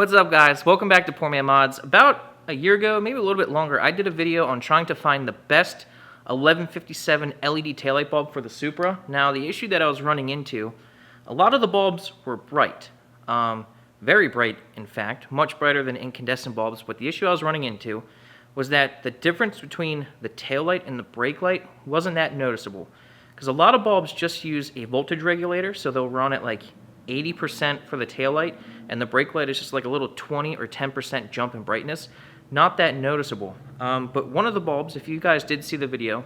What's up, guys? Welcome back to Poor Man Mods. About a year ago, maybe a little bit longer, I did a video on trying to find the best 1157 LED taillight bulb for the Supra. Now, the issue that I was running into, a lot of the bulbs were bright. Very bright, in fact, much brighter than incandescent bulbs, but the issue I was running into was that the difference between the taillight and the brake light wasn't that noticeable. Because a lot of bulbs just use a voltage regulator, so they'll run at like 80% for the taillight, and the brake light is just like a little 20 or 10% jump in brightness. Not that noticeable. But one of the bulbs, if you guys did see the video,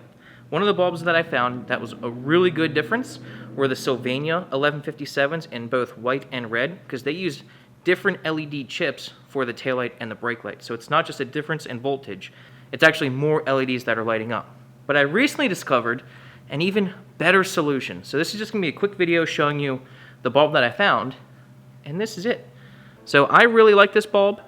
one of the bulbs that I found that was a really good difference were the Sylvania 1157s in both white and red, because they use different LED chips for the taillight and the brake light. So it's not just a difference in voltage, it's actually more LEDs that are lighting up. But I recently discovered an even better solution. So this is just gonna be a quick video showing you the bulb that I found, and this is it. So I really like this bulb.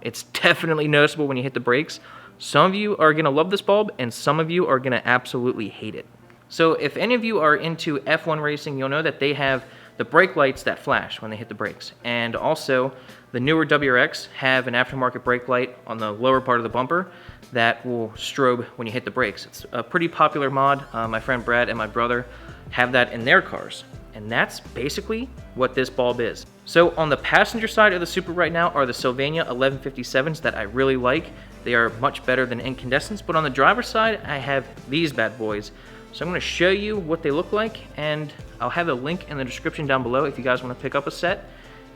It's definitely noticeable when you hit the brakes. Some of you are gonna love this bulb, and some of you are gonna absolutely hate it. So if any of you are into F1 racing, you'll know that they have the brake lights that flash when they hit the brakes. And also, the newer WRX have an aftermarket brake light on the lower part of the bumper that will strobe when you hit the brakes. It's a pretty popular mod. My friend Brad and my brother have that in their cars. And that's basically what this bulb is. So on the passenger side of the Supra right now are the Sylvania 1157s that I really like. They are much better than incandescents, but on the driver's side, I have these bad boys. So I'm gonna show you what they look like, and I'll have a link in the description down below if you guys wanna pick up a set.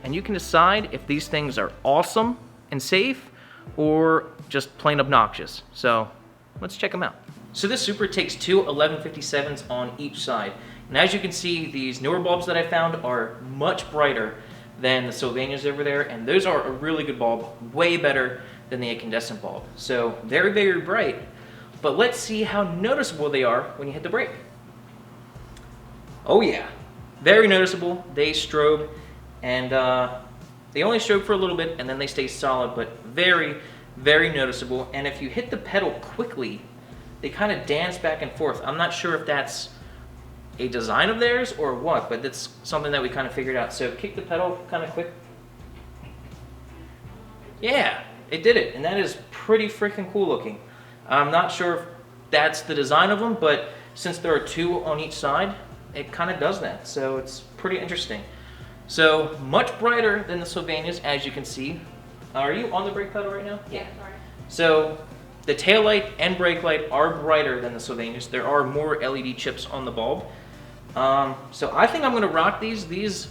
And you can decide if these things are awesome and safe, or just plain obnoxious. So let's check them out. So this Supra takes two 1157s on each side. And as you can see, these newer bulbs that I found are much brighter than the Sylvanias over there, and those are a really good bulb, way better than the incandescent bulb. So very, very bright, but let's see how noticeable they are when you hit the brake. Oh yeah, very noticeable. They strobe, and they only strobe for a little bit, and then they stay solid, but very, very noticeable. And if you hit the pedal quickly, they kind of dance back and forth. I'm not sure if that's a design of theirs or what, but that's something that we kind of figured out. So kick the pedal kind of quick. Yeah, it did it, and that is pretty freaking cool looking. I'm not sure if that's the design of them, but since there are two on each side, it kind of does that. So it's pretty interesting. So much brighter than the Sylvanias, as you can see. Are you on the brake pedal right now? Yeah, sorry. So the tail light and brake light are brighter than the Sylvanias. There are more LED chips on the bulb. So I think I'm gonna rock these. These,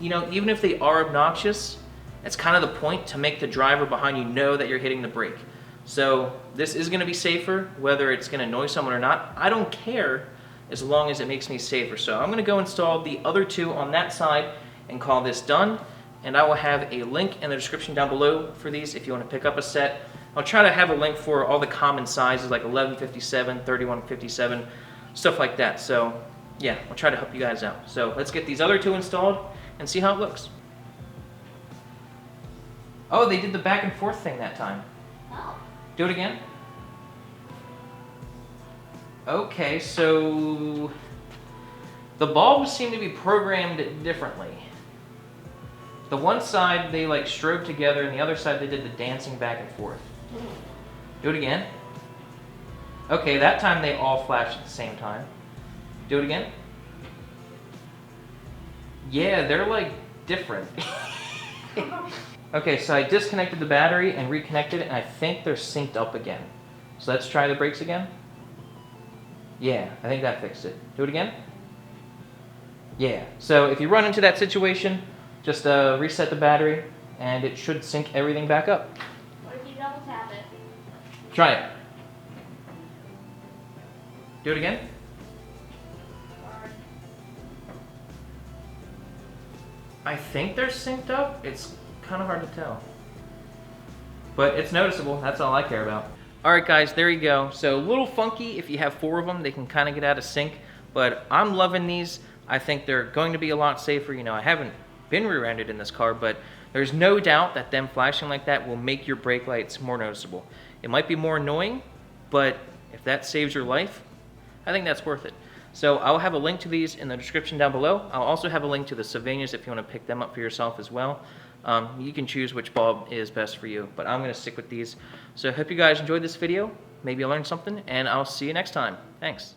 you know, even if they are obnoxious, it's kind of the point to make the driver behind you know that you're hitting the brake. So this is gonna be safer, whether it's gonna annoy someone or not. I don't care as long as it makes me safer. So I'm gonna go install the other two on that side and call this done. And I will have a link in the description down below for these if you wanna pick up a set. I'll try to have a link for all the common sizes like 1157, 3157, stuff like that. So yeah, I'll try to help you guys out. So let's get these other two installed and see how it looks. Oh, they did the back and forth thing that time. Oh. Do it again. Okay, so the bulbs seem to be programmed differently. The one side they like strobe together, and the other side they did the dancing back and forth. Do it again. Okay, that time they all flashed at the same time. Do it again. Yeah, they're like different. Okay, so I disconnected the battery and reconnected it, and I think they're synced up again. So let's try the brakes again. Yeah, I think that fixed it. Do it again. Yeah, so if you run into that situation, just reset the battery, and it should sync everything back up. What if you double tap it? Try it. Do it again. I think they're synced up. It's kind of hard to tell. But it's noticeable. That's all I care about. All right, guys, there you go. So a little funky if you have four of them. They can kind of get out of sync. But I'm loving these. I think they're going to be a lot safer. You know, I haven't been rear-ended in this car, but there's no doubt that them flashing like that will make your brake lights more noticeable. It might be more annoying, but if that saves your life, I think that's worth it. So I'll have a link to these in the description down below. I'll also have a link to the Sylvanias if you want to pick them up for yourself as well. You can choose which bulb is best for you, but I'm going to stick with these. So I hope you guys enjoyed this video. Maybe you learned something, and I'll see you next time. Thanks.